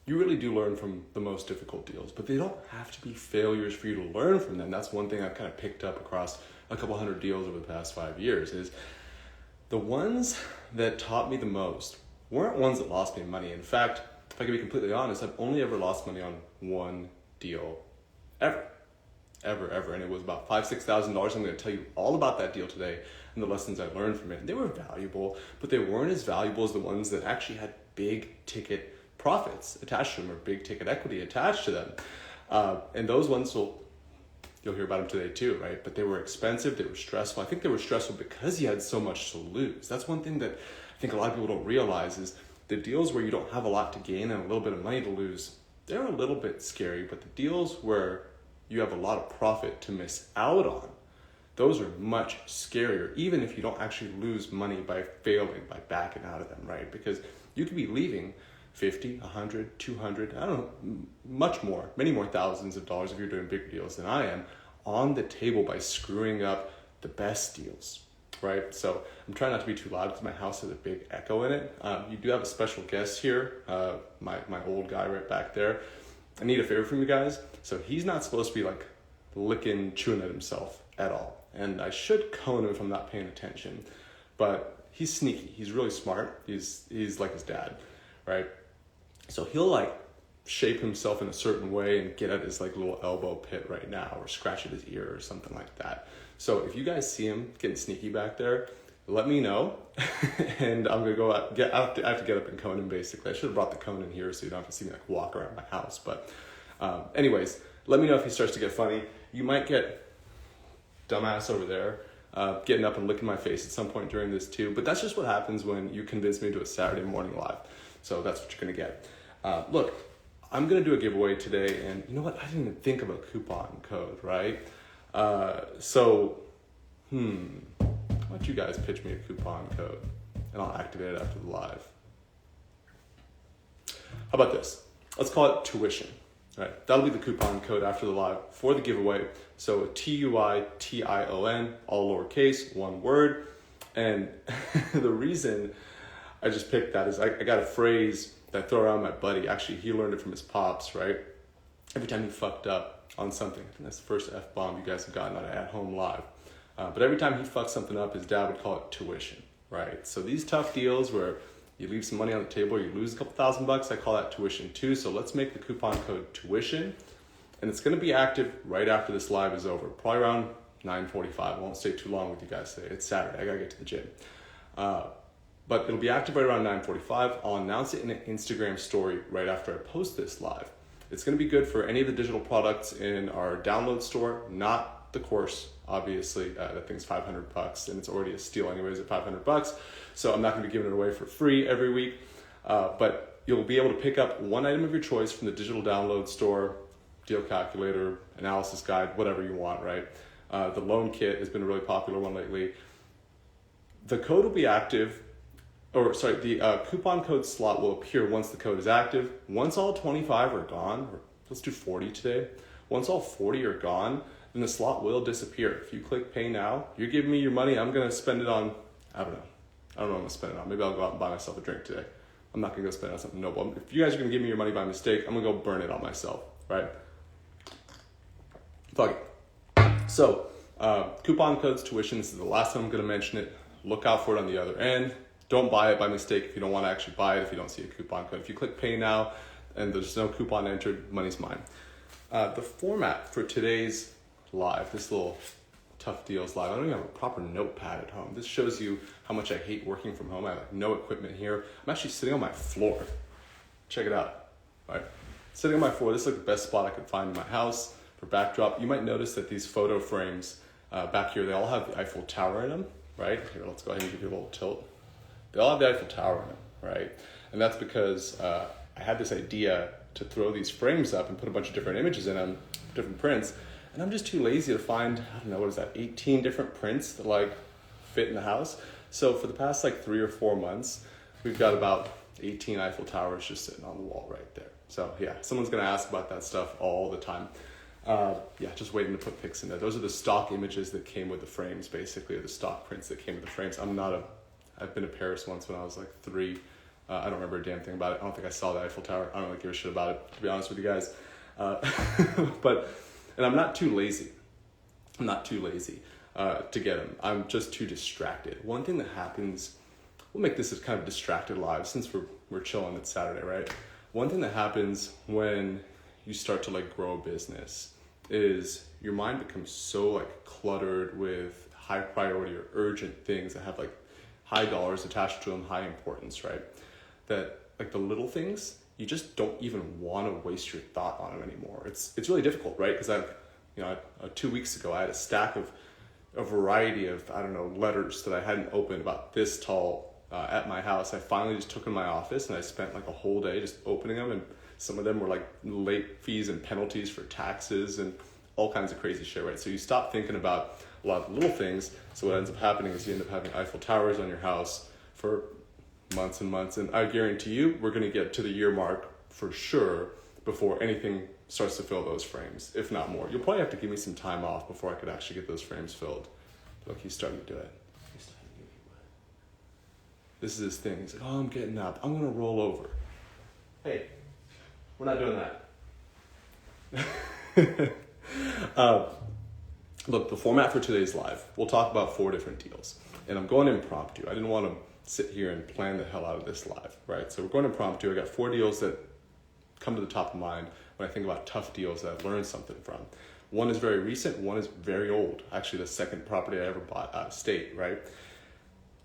you really do learn from the most difficult deals, but they don't have to be failures for you to learn from them. That's one thing I've kind of picked up across a couple hundred deals over the past 5 years is the ones that taught me the most weren't ones that lost me money. In fact, if I can be completely honest, I've only ever lost money on one deal ever. And it was about $5,000, $6,000. I'm going to tell you all about that deal today and the lessons I learned from it. And they were valuable, but they weren't as valuable as the ones that actually had big ticket profits attached to them or big ticket equity attached to them. And those ones you'll hear about them today too, right? But they were expensive, they were stressful. I think they were stressful because you had so much to lose. That's one thing that I think a lot of people don't realize is the deals where you don't have a lot to gain and a little bit of money to lose, they're a little bit scary, but the deals where you have a lot of profit to miss out on, those are much scarier, even if you don't actually lose money by failing, by backing out of them, right? Because you could be leaving 50, 100, 200, I don't know, much more, many more thousands of dollars if you're doing bigger deals than I am, on the table by screwing up the best deals, right? So I'm trying not to be too loud because my house has a big echo in it. You do have a special guest here, my old guy right back there. I need a favor from you guys. So he's not supposed to be like chewing at himself at all. And I should cone him if I'm not paying attention, but he's sneaky. He's really smart. He's like his dad, right? So he'll like shape himself in a certain way and get at his like little elbow pit right now or scratch at his ear or something like that. So if you guys see him getting sneaky back there, let me know. And I'm gonna go out, I have to get up and cone him basically. I should have brought the cone in here so you don't have to see me like walk around my house. But anyways, let me know if he starts to get funny. You might get dumbass over there getting up and licking my face at some point during this too. But that's just what happens when you convince me to do a Saturday morning live. So that's what you're gonna get. Look, I'm gonna do a giveaway today, and you know what? I didn't even think of a coupon code, right? Why don't you guys pitch me a coupon code, and I'll activate it after the live. How about this? Let's call it tuition. All right, that'll be the coupon code after the live for the giveaway. So TUITION, all lowercase, one word. And the reason I just picked that is I got a phrase that I throw around my buddy. Actually, he learned it from his pops, right? Every time he fucked up on something. I think that's the first F-bomb you guys have gotten out of At Home Live. But every time he fucked something up, his dad would call it tuition, right? So these tough deals where you leave some money on the table, you lose a couple $1,000, I call that tuition too. So let's make the coupon code tuition. And it's gonna be active right after this live is over, probably around 9:45. I won't stay too long with you guys today. It's Saturday, I gotta get to the gym. But it'll be active right around 9:45. I'll announce it in an Instagram story right after I post this live. It's gonna be good for any of the digital products in our download store, not the course, obviously. That thing's $500 and it's already a steal anyways at $500. So I'm not gonna be giving it away for free every week. But you'll be able to pick up one item of your choice from the digital download store, deal calculator, analysis guide, whatever you want, right? The loan kit has been a really popular one lately. The code will be active, the coupon code slot will appear once the code is active. Once all 25 are gone, or let's do 40 today. Once all 40 are gone, then the slot will disappear. If you click pay now, you're giving me your money, I'm gonna spend it on, I don't know what I'm gonna spend it on. Maybe I'll go out and buy myself a drink today. I'm not gonna go spend it on something noble. If you guys are gonna give me your money by mistake, I'm gonna go burn it on myself, right? Fuck it. So, coupon codes tuition, this is the last time I'm gonna mention it. Look out for it on the other end. Don't buy it by mistake if you don't want to actually buy it, if you don't see a coupon code. If you click pay now and there's no coupon entered, money's mine. The format for today's live, this little tough deals live, I don't even have a proper notepad at home. This shows you how much I hate working from home. I have no equipment here. I'm actually sitting on my floor. Check it out. All right. Sitting on my floor, this is like the best spot I could find in my house for backdrop. You might notice that these photo frames back here, they all have the Eiffel Tower in them, right? Here, let's go ahead and give you a little tilt. They all have the Eiffel Tower in them, right? And that's because I had this idea to throw these frames up and put a bunch of different images in them, different prints, and I'm just too lazy to find, 18 different prints that like fit in the house. So for the past like 3 or 4 months, we've got about 18 Eiffel Towers just sitting on the wall right there. So yeah, someone's gonna ask about that stuff all the time. Just waiting to put pics in there. Those are the stock images that came with the frames, basically, or the stock prints that came with the frames. I've been to Paris once when I was like 3. I don't remember a damn thing about it. I don't think I saw the Eiffel Tower. I don't really give a shit about it, to be honest with you guys. And I'm not too lazy. To get them. I'm just too distracted. One thing that happens, we'll make this a kind of distracted live since we're chilling. It's Saturday, right? One thing that happens when you start to like grow a business is your mind becomes so like cluttered with high priority or urgent things that have like high dollars attached to them, high importance, right? That like the little things, you just don't even want to waste your thought on them anymore. It's really difficult, right? Because 2 weeks ago, I had a stack of a variety of, letters that I hadn't opened about this tall at my house. I finally just took in my office and I spent like a whole day just opening them, and some of them were like late fees and penalties for taxes and all kinds of crazy shit, right? So you stop thinking about a lot of the little things. So what ends up happening is you end up having Eiffel Towers on your house for months and months. And I guarantee you, we're going to get to the year mark for sure before anything starts to fill those frames, if not more. You'll probably have to give me some time off before I could actually get those frames filled. Look, he's starting to do it. This is his thing. He's like, oh, I'm getting up. I'm going to roll over. Hey, we're not doing that. Look, the format for today's live, we'll talk about 4 different deals. And I'm going impromptu. I didn't want to sit here and plan the hell out of this live, right? So we're going impromptu. I got 4 deals that come to the top of mind when I think about tough deals that I've learned something from. One is very recent, one is very old. Actually, the second property I ever bought out of state, right?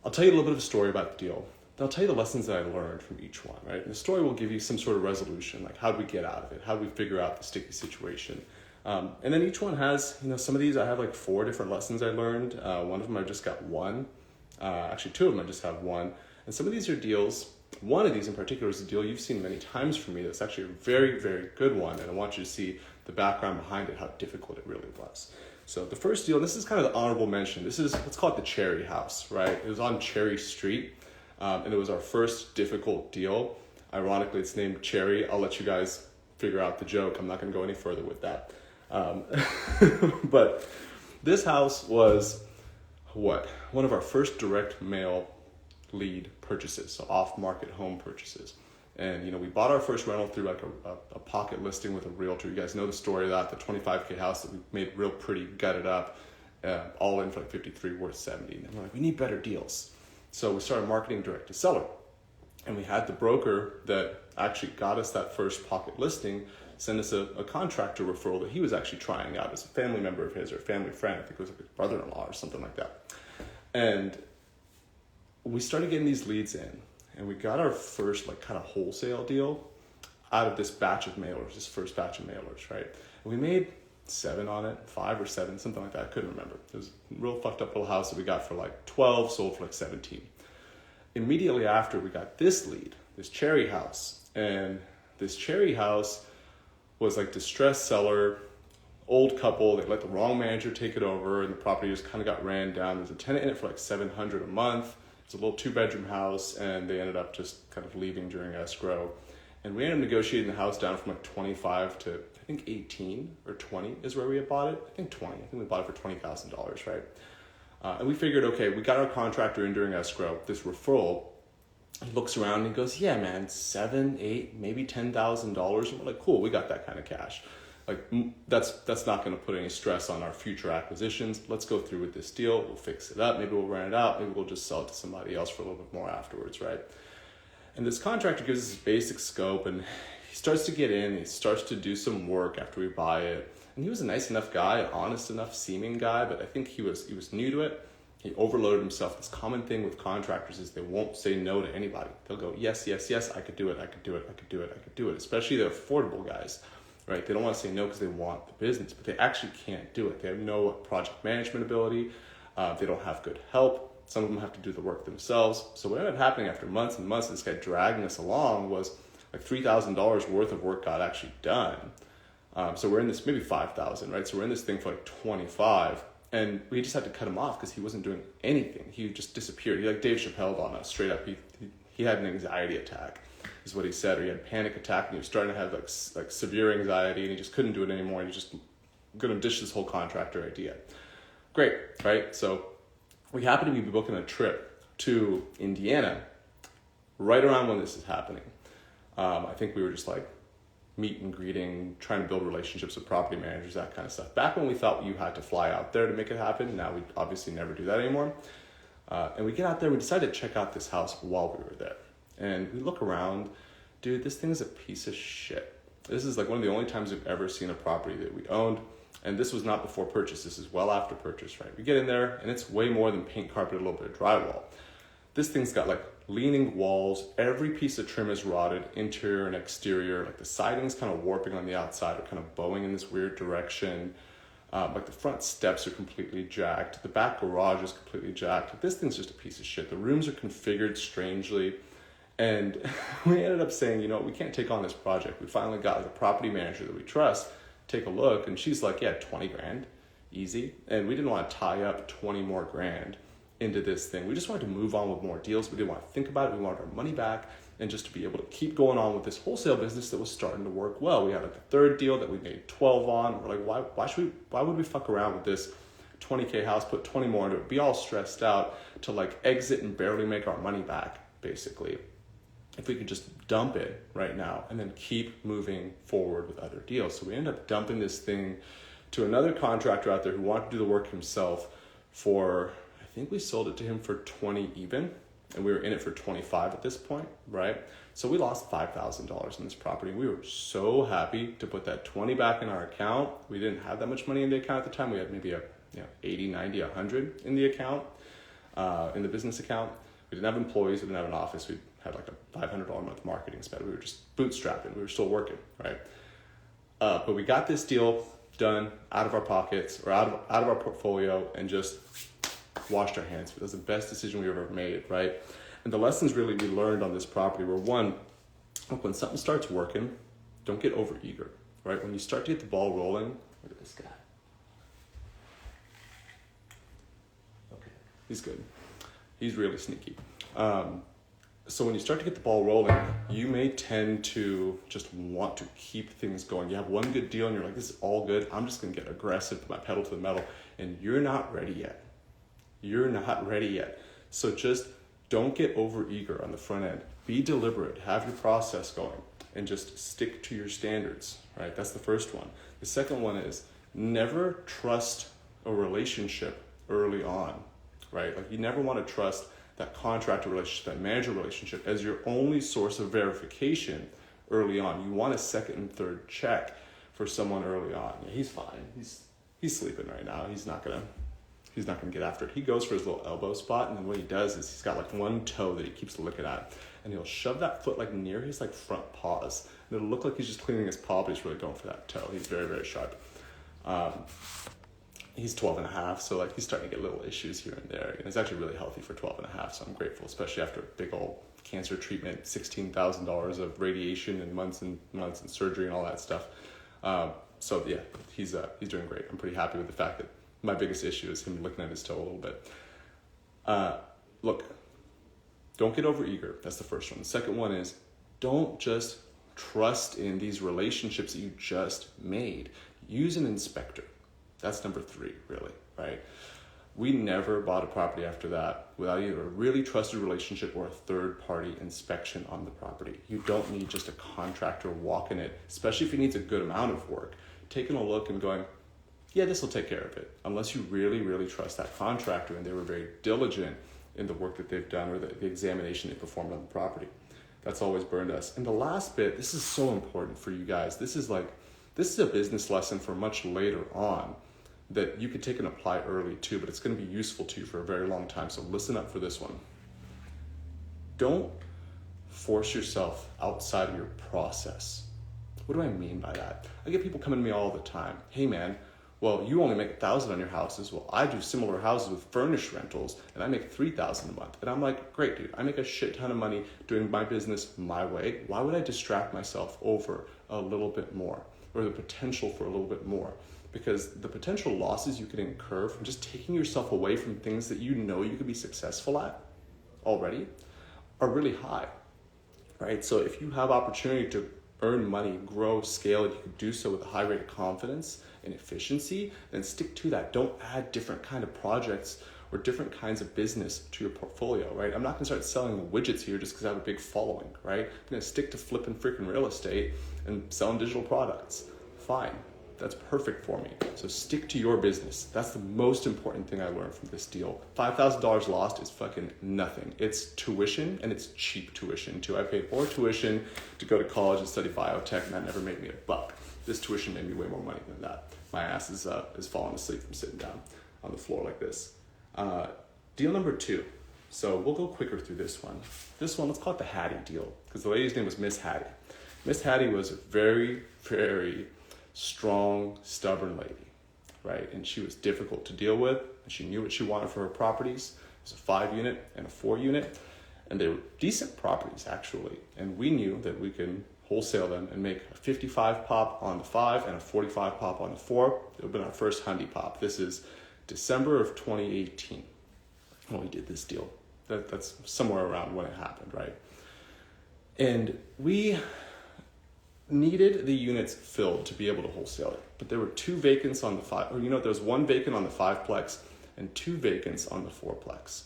I'll tell you a little bit of a story about the deal. Then I'll tell you the lessons that I learned from each one, right? And the story will give you some sort of resolution, like how do we get out of it? How do we figure out the sticky situation? And then each one has, some of these I have like 4 different lessons I learned. One of them I just got 1. Actually, 2 of them I just have 1. And some of these are deals. One of these in particular is a deal you've seen many times from me. That's actually a very, very good one. And I want you to see the background behind it, how difficult it really was. So the first deal, this is kind of the honorable mention. This is, let's call it the Cherry House, right? It was on Cherry Street. And it was our first difficult deal. Ironically, it's named Cherry. I'll let you guys figure out the joke. I'm not going to go any further with that. But this house was one of our first direct mail lead purchases, so off-market home purchases. And we bought our first rental through like a pocket listing with a realtor. You guys know the story of that, the $25K house that we made real pretty, gutted up, all in for like 53, worth 70. And we're like, we need better deals. So we started marketing direct to seller. And we had the broker that actually got us that first pocket listing send us a contractor referral that he was actually trying out as a family member of his or a family friend. I think it was like his brother-in-law or something like that. And we started getting these leads in, and we got our first like kind of wholesale deal out of this batch of mailers, this first batch of mailers, right? And we made 7 on it, 5 or 7, something like that. I couldn't remember. It was a real fucked up little house that we got for like 12, sold for like 17. Immediately after, we got this lead, this Cherry House. And this Cherry House was like distressed seller, old couple. They let the wrong manager take it over, and the property just kind of got ran down. There's a tenant in it for like $700 a month. It's a little 2-bedroom house, and they ended up just kind of leaving during escrow. And we ended up negotiating the house down from like 25 to I think 18 or 20 is where we had bought it. I think 20. I think we bought it for $20,000, right? And we figured, okay, we got our contractor in during escrow. This referral, he looks around and he goes, yeah, man, $7, $8, maybe $10,000. And we're like, cool, we got that kind of cash. Like that's not going to put any stress on our future acquisitions. Let's go through with this deal. We'll fix it up. Maybe we'll rent it out. Maybe we'll just sell it to somebody else for a little bit more afterwards, right? And this contractor gives us his basic scope, and he starts to get in. He starts to do some work after we buy it. And he was a nice enough guy, an honest enough seeming guy, but I think he was new to it. He overloaded himself. This common thing with contractors is they won't say no to anybody. They'll go, yes, yes, yes, I could do it, I could do it, I could do it, I could do it. Especially the affordable guys, right? They don't want to say no because they want the business, but they actually can't do it. They have no project management ability. They don't have good help. Some of them have to do the work themselves. So what ended up happening after months and months, this guy dragging us along, was like $3,000 worth of work got actually done. So we're in this, maybe 5,000, right? So we're in this thing for like 25, and we just had to cut him off because he wasn't doing anything. He just disappeared. He like Dave Chappelle on us straight up. He had an anxiety attack, is what he said, or he had a panic attack, and he was starting to have like severe anxiety, and he just couldn't do it anymore. And he just gonna ditch this whole contractor idea. Great, right? So we happened to be booking a trip to Indiana right around when this is happening. I think we were just like meet and greeting, trying to build relationships with property managers, that kind of stuff. Back when we thought you had to fly out there to make it happen, now we obviously never do that anymore. And we get out there, we decided to check out this house while we were there. And we look around, dude, this thing is a piece of shit. This is like one of the only times we've ever seen a property that we owned. And this was not before purchase, this is well after purchase, right? We get in there and it's way more than paint, carpet, a little bit of drywall. This thing's got like leaning walls, every piece of trim is rotted, interior and exterior, like the siding's kind of warping on the outside or kind of bowing in this weird direction. Like the front steps are completely jacked, the back garage is completely jacked. This thing's just a piece of shit. The rooms are configured strangely. And we ended up saying, you know, we can't take on this project. We finally got like a property manager that we trust, take a look, and she's like, yeah, 20 grand, easy. And we didn't want to tie up 20 more grand into this thing. We just wanted to move on with more deals. We didn't want to think about it. We wanted our money back and just to be able to keep going on with this wholesale business that was starting to work well. We had like a third deal that we made 12 on. We're like, why would we fuck around with this 20K house, put 20 more into it, be all stressed out to like exit and barely make our money back, basically. If we could just dump it right now and then keep moving forward with other deals. So we ended up dumping this thing to another contractor out there who wanted to do the work himself for, I think we sold it to him for 20 even, and we were in it for 25 at this point, right? So we lost $5,000 in this property. We were so happy to put that 20 back in our account. We didn't have that much money in the account at the time. We had maybe 80, 90, 100 in the account, in the business account. We didn't have employees, we didn't have an office. We had like a $500 a month marketing spend. We were just bootstrapping. We were still working, right? But we got this deal done out of our pockets or out of our portfolio and just washed our hands. It was the best decision we've ever made, right? And the lessons really we learned on this property were, one, look, when something starts working, don't get over eager, right? When you start to get the ball rolling, look at this guy. Okay, he's good. He's really sneaky. So when you start to get the ball rolling, you may tend to just want to keep things going. You have one good deal and you're like, this is all good. I'm just going to get aggressive, put my pedal to the metal. And you're not ready yet. You're not ready yet. So just don't get over eager on the front end. Be deliberate, have your process going, and just stick to your standards, right? That's the first one. The second one is never trust a relationship early on, right? Like you never want to trust that contractor relationship, that manager relationship as your only source of verification early on. You want a second and third check for someone early on. Yeah, he's fine. He's sleeping right now. He's not gonna get after it. He goes for his little elbow spot, and then what he does is he's got like one toe that he keeps looking at, and he'll shove that foot like near his like front paws. And it'll look like he's just cleaning his paw, but he's really going for that toe. He's very, very sharp. He's 12 and a half, so like he's starting to get little issues here and there. And it's actually really healthy for 12 and a half, so I'm grateful, especially after a big old cancer treatment, $16,000 of radiation and months and surgery and all that stuff. So yeah, he's doing great. I'm pretty happy with the fact that my biggest issue is him looking at his toe a little bit. Look, don't get over eager. That's the first one. The second one is don't just trust in these relationships that you just made. Use an inspector. That's number 3, really, right? We never bought a property after that without either a really trusted relationship or a third-party inspection on the property. You don't need just a contractor walking it, especially if he needs a good amount of work. Taking a look and going, yeah, this will take care of it. Unless you really, really trust that contractor and they were very diligent in the work that they've done or the examination they performed on the property. That's always burned us. And the last bit, this is so important for you guys. This is a business lesson for much later on that you could take and apply early too, but it's going to be useful to you for a very long time. So listen up for this one. Don't force yourself outside of your process. What do I mean by that? I get people coming to me all the time. Hey man, well, you only make $1,000 on your houses. Well, I do similar houses with furnished rentals and I make $3,000 a month. And I'm like, great dude, I make a shit ton of money doing my business my way. Why would I distract myself over a little bit more or the potential for a little bit more? Because the potential losses you could incur from just taking yourself away from things that you know you could be successful at already are really high, right? So if you have opportunity to earn money, grow, scale, and you can do so with a high rate of confidence and efficiency, then stick to that. Don't add different kind of projects or different kinds of business to your portfolio, right? I'm not gonna start selling the widgets here just because I have a big following, right? I'm gonna stick to flipping freaking real estate and selling digital products. Fine, that's perfect for me. So stick to your business. That's the most important thing I learned from this deal. $5,000 lost is fucking nothing. It's tuition, and it's cheap tuition too. I paid more tuition to go to college and study biotech, and that never made me a buck. This tuition made me way more money than that. My ass is falling asleep from sitting down on the floor like this. Deal number 2. So we'll go quicker through this one. This one, let's call it the Hattie deal, because the lady's name was Miss Hattie. Miss Hattie was a very, very strong, stubborn lady, right? And she was difficult to deal with. And she knew what she wanted for her properties. It was a 5-unit and a 4-unit. And they were decent properties, actually. And we knew that we can wholesale them and make a 55 pop on the 5 and a 45 pop on the 4. It would have been our first Hundy pop. This is December of 2018 when we did this deal. That's somewhere around when it happened, right? And we needed the units filled to be able to wholesale it. But there were 2 vacants on the 5, or there was 1 vacant on the 5-plex and 2 vacants on the 4-plex.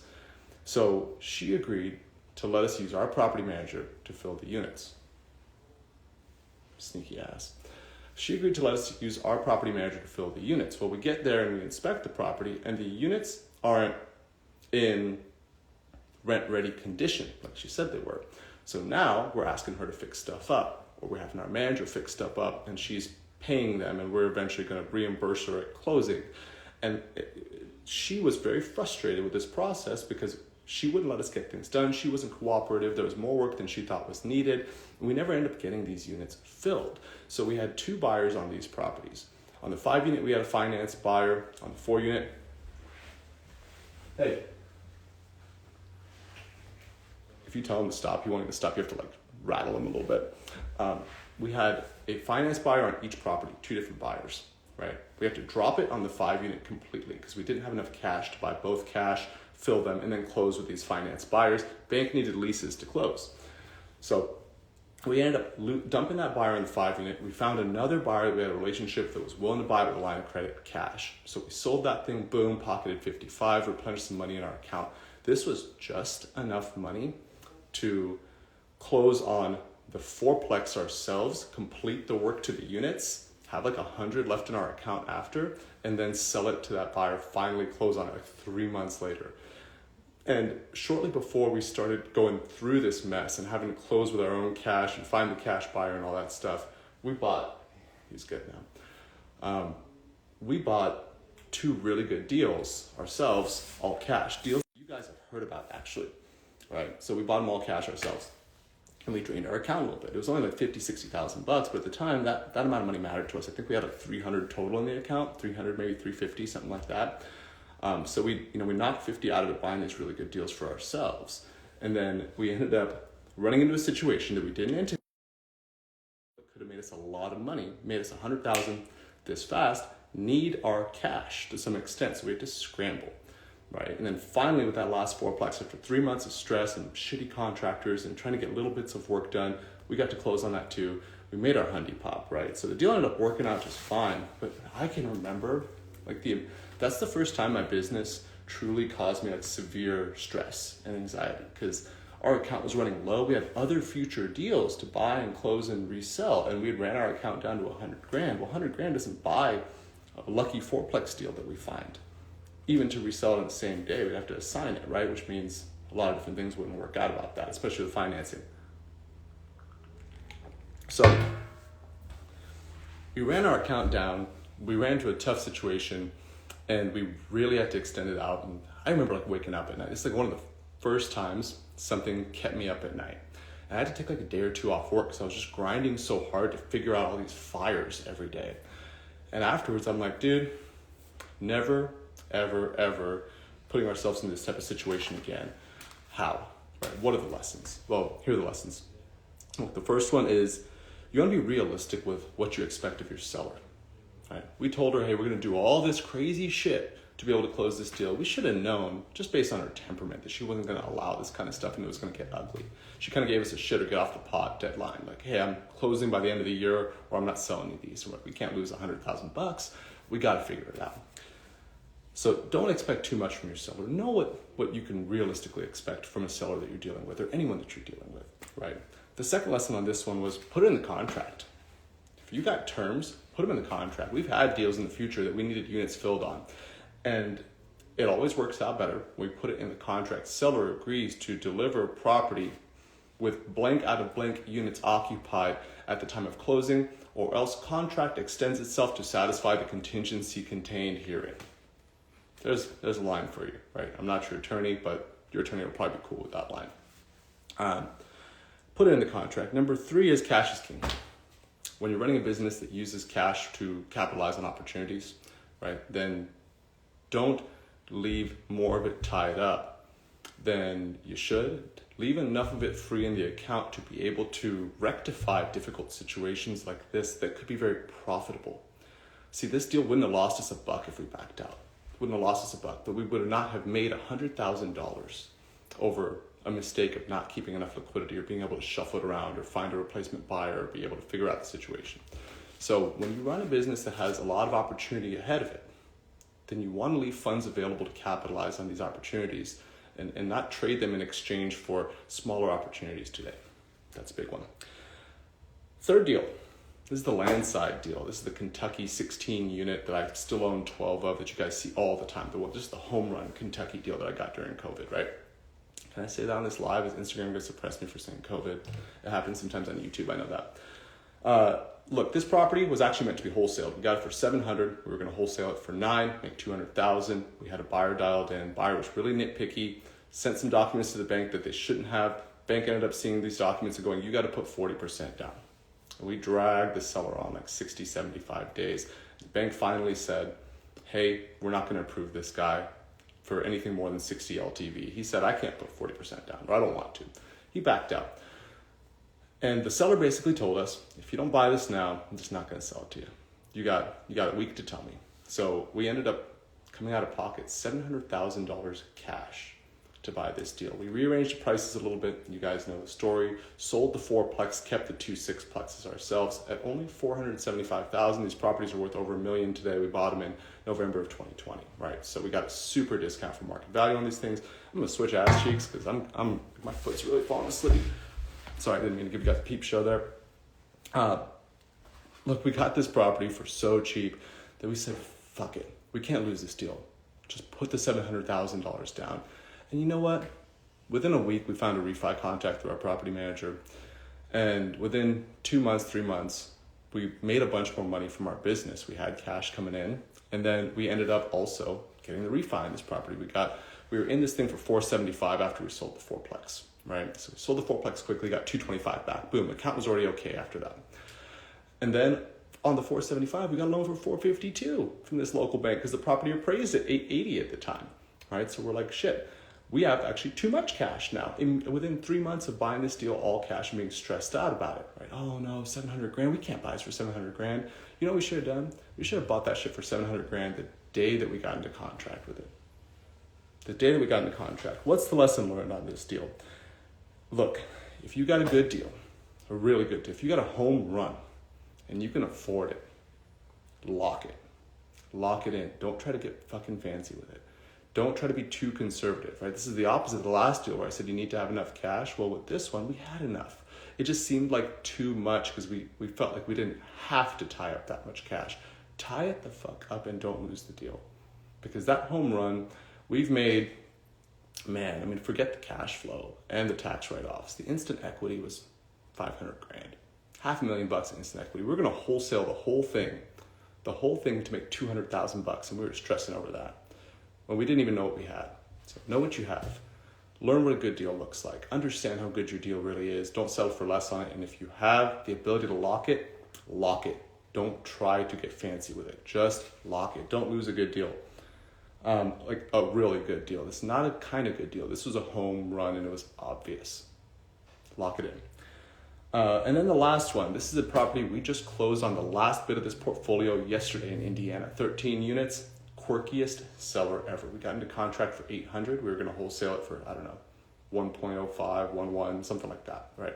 So she agreed to let us use our property manager to fill the units. Sneaky ass. She agreed to let us use our property manager to fill the units. Well, we get there and we inspect the property, and the units aren't in rent-ready condition like she said they were. So now we're asking her to fix stuff up, or we're having our manager fix stuff up, and she's paying them, and we're eventually going to reimburse her at closing. And she was very frustrated with this process because she wouldn't let us get things done. She wasn't cooperative. There was more work than she thought was needed. And we never ended up getting these units filled. So we had 2 buyers on these properties. On the 5-unit, we had a finance buyer. On the 4-unit, hey, if you tell him to stop, he won't even stop. You have to rattle him a little bit. We had a finance buyer on each property, 2 different buyers, right? We have to drop it on the 5-unit completely because we didn't have enough cash to buy both cash, fill them, and then close with these finance buyers. Bank needed leases to close. So we ended up dumping that buyer in the 5-unit. We found another buyer that we had a relationship that was willing to buy with a line of credit cash. So we sold that thing, boom, pocketed 55, replenished some money in our account. This was just enough money to close on the 4-plex ourselves, complete the work to the units, have 100 left in our account after, and then sell it to that buyer, finally close on it 3 months later. And shortly before we started going through this mess and having to close with our own cash and find the cash buyer and all that stuff, we bought 2 really good deals ourselves, all cash. Deals you guys have heard about, actually, right? So we bought them all cash ourselves. And we drained our account a little bit. It was only $50,000-$60,000, but at the time, that amount of money mattered to us. I think we had 300 total in the account, 300, maybe 350, something like that. So we knocked 50 out of it buying these really good deals for ourselves. And then we ended up running into a situation that we didn't anticipate. It could have made us a lot of money, made us $100,000 this fast, need our cash to some extent. So we had to scramble. Right. And then finally, with that last 4-plex, after 3 months of stress and shitty contractors and trying to get little bits of work done, we got to close on that too. We made our Hundy pop, right? So the deal ended up working out just fine. But I can remember, that's the first time my business truly caused me severe stress and anxiety because our account was running low. We had other future deals to buy and close and resell, and we had ran our account down to $100,000. Well, $100,000 doesn't buy a lucky 4-plex deal that we find. Even to resell it on the same day, we'd have to assign it, right? Which means a lot of different things wouldn't work out about that, especially the financing. So we ran our account down. We ran into a tough situation, and we really had to extend it out. And I remember waking up at night. It's one of the first times something kept me up at night. And I had to take a day or 2 off work because I was just grinding so hard to figure out all these fires every day. And afterwards, I'm like, dude, never ever putting ourselves in this type of situation again. How? Right? What are the lessons? Well, here are the lessons. Look, the first one is you want to be realistic with what you expect of your seller. Right? We told her, hey, we're going to do all this crazy shit to be able to close this deal. We should have known, just based on her temperament, that she wasn't going to allow this kind of stuff and it was going to get ugly. She kind of gave us a shit or get off the pot deadline. Hey, I'm closing by the end of the year or I'm not selling you these. We can't lose $100,000. We got to figure it out. So don't expect too much from your seller. Know what you can realistically expect from a seller that you're dealing with or anyone that you're dealing with, right? The second lesson on this one was put it in the contract. If you got terms, put them in the contract. We've had deals in the future that we needed units filled on. And it always works out better when we put it in the contract. Seller agrees to deliver property with blank out of blank units occupied at the time of closing, or else contract extends itself to satisfy the contingency contained herein. There's a line for you, right? I'm not your attorney, but your attorney will probably be cool with that line. Put it in the contract. Number 3 is cash is king. When you're running a business that uses cash to capitalize on opportunities, right, then don't leave more of it tied up than you should. Leave enough of it free in the account to be able to rectify difficult situations like this that could be very profitable. See, this deal wouldn't have lost us $1 if we backed out. Wouldn't have lost us $1, but we would not have made $100,000 over a mistake of not keeping enough liquidity or being able to shuffle it around or find a replacement buyer or be able to figure out the situation. So when you run a business that has a lot of opportunity ahead of it, then you want to leave funds available to capitalize on these opportunities and not trade them in exchange for smaller opportunities today. That's a big one. Third deal. This is the landside deal. This is the Kentucky 16 unit that I still own 12 of that you guys see all the time. Just the home run Kentucky deal that I got during COVID, right? Can I say that on this live? Is Instagram going to suppress me for saying COVID? It happens sometimes on YouTube, I know that. Look, this property was actually meant to be wholesaled. We got it for $700. We were going to wholesale it for $900, make $200,000. We had a buyer dialed in. Buyer was really nitpicky, sent some documents to the bank that they shouldn't have. Bank ended up seeing these documents and going, you got to put 40% down. And we dragged the seller on like 60, 75 days. The bank finally said, hey, we're not going to approve this guy for anything more than 60 LTV. He said, I can't put 40% down, or I don't want to. He backed out. And the seller basically told us, if you don't buy this now, I'm just not going to sell it to you. You got a week to tell me. So we ended up coming out of pocket $700,000 cash to buy this deal. We rearranged the prices a little bit. You guys know the story. Sold the 4-plex, kept the 2 6-plexes ourselves at only $475,000. These properties are worth over $1 million today. We bought them in November of 2020, right? So we got a super discount for market value on these things. I'm gonna switch ass cheeks because my foot's really falling asleep. Sorry, I didn't mean to give you guys a peep show there. Look, we got this property for so cheap that we said, fuck it. We can't lose this deal. Just put the $700,000 down. And you know what? Within a week, we found a refi contact through our property manager. And within 2 months, 3 months, we made a bunch more money from our business. We had cash coming in. And then we ended up also getting the refi in this property. We were in this thing for $475 after we sold the 4-plex, right? So we sold the 4-plex quickly, got $225 back. Boom, account was already okay after that. And then on the $475, we got a loan for $452 from this local bank because the property appraised at $880 at the time, right? So we're like, shit. We have actually too much cash now. Within 3 months of buying this deal, all cash and being stressed out about it, right? Oh no, $700,000. We can't buy this for $700,000. You know what we should have done? We should have bought that shit for $700,000 the day that we got into contract with it. The day that we got into contract. What's the lesson learned on this deal? Look, if you got a good deal, a really good deal, if you got a home run and you can afford it, lock it. Lock it in. Don't try to get fucking fancy with it. Don't try to be too conservative, right? This is the opposite of the last deal where I said you need to have enough cash. Well, with this one, we had enough. It just seemed like too much because we felt like we didn't have to tie up that much cash. Tie it the fuck up and don't lose the deal. Because that home run, we've made, forget the cash flow and the tax write-offs. The instant equity was $500,000. $500,000 in instant equity. We're going to wholesale the whole thing to make $200,000, and we were stressing over that. Well, we didn't even know what we had. So know what you have. Learn what a good deal looks like. Understand how good your deal really is. Don't settle for less on it. And if you have the ability to lock it, lock it. Don't try to get fancy with it. Just lock it. Don't lose a good deal. Like a really good deal. This is not a kind of good deal. This was a home run and it was obvious. Lock it in. And then the last one. This is a property we just closed on the last bit of this portfolio yesterday in Indiana. 13 units. Quirkiest seller ever. We got into contract for $800. We were going to wholesale it for, 1.05, 1.1, something like that, right?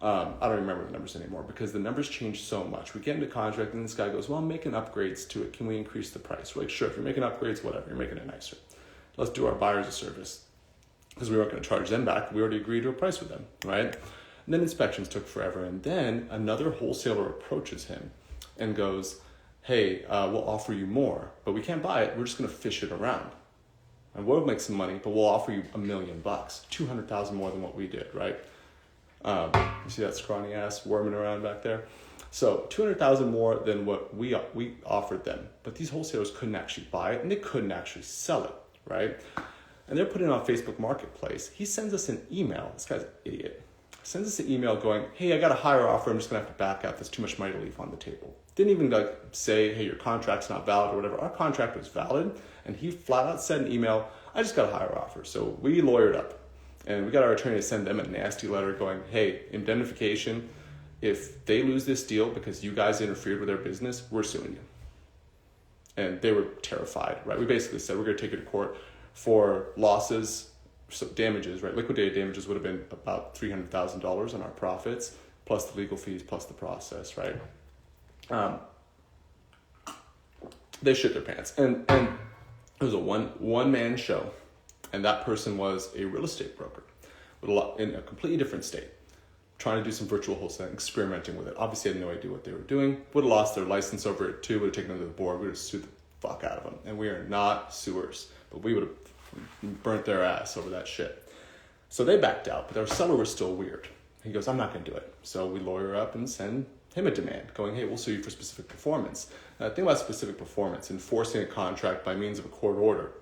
I don't remember the numbers anymore because the numbers change so much. We get into contract and this guy goes, well, I'm making upgrades to it. Can we increase the price? We're like, sure, if you're making upgrades, whatever, you're making it nicer. Let's do our buyers a service. Because we weren't going to charge them back. We already agreed to a price with them, right? And then inspections took forever. And then another wholesaler approaches him and goes, hey, we'll offer you more, but we can't buy it. We're just going to fish it around. And we'll make some money, but we'll offer you $1 million, $200,000 more than what we did, right? You see that scrawny ass worming around back there? So $200,000 more than what we offered them. But these wholesalers couldn't actually buy it and they couldn't actually sell it, right? And they're putting it on Facebook Marketplace. He sends us an email. This guy's an idiot. Sends us an email going, hey, I got a higher offer. I'm just going to have to back out. There's too much money to leave on the table. Didn't even say, hey, your contract's not valid or whatever. Our contract was valid. And he flat out said an email, I just got a higher offer. So we lawyered up. And we got our attorney to send them a nasty letter going, hey, indemnification, if they lose this deal because you guys interfered with their business, we're suing you. And they were terrified, right? We basically said, we're going to take you to court for losses, so damages, right? Liquidated damages would have been about $300,000 on our profits, plus the legal fees, plus the process, right? They shit their pants. And it was a one-man show. And that person was a real estate broker in a completely different state, trying to do some virtual wholesaling, experimenting with it. Obviously, had no idea what they were doing. Would have lost their license over it too, would have taken them to the board, would have sued the fuck out of them. And we are not suers, but we would have burnt their ass over that shit. So they backed out, but their seller was still weird. He goes, I'm not going to do it. So we lawyer up and send him a demand going, hey, we'll sue you for specific performance. Now, the thing about specific performance, enforcing a contract by means of a court order,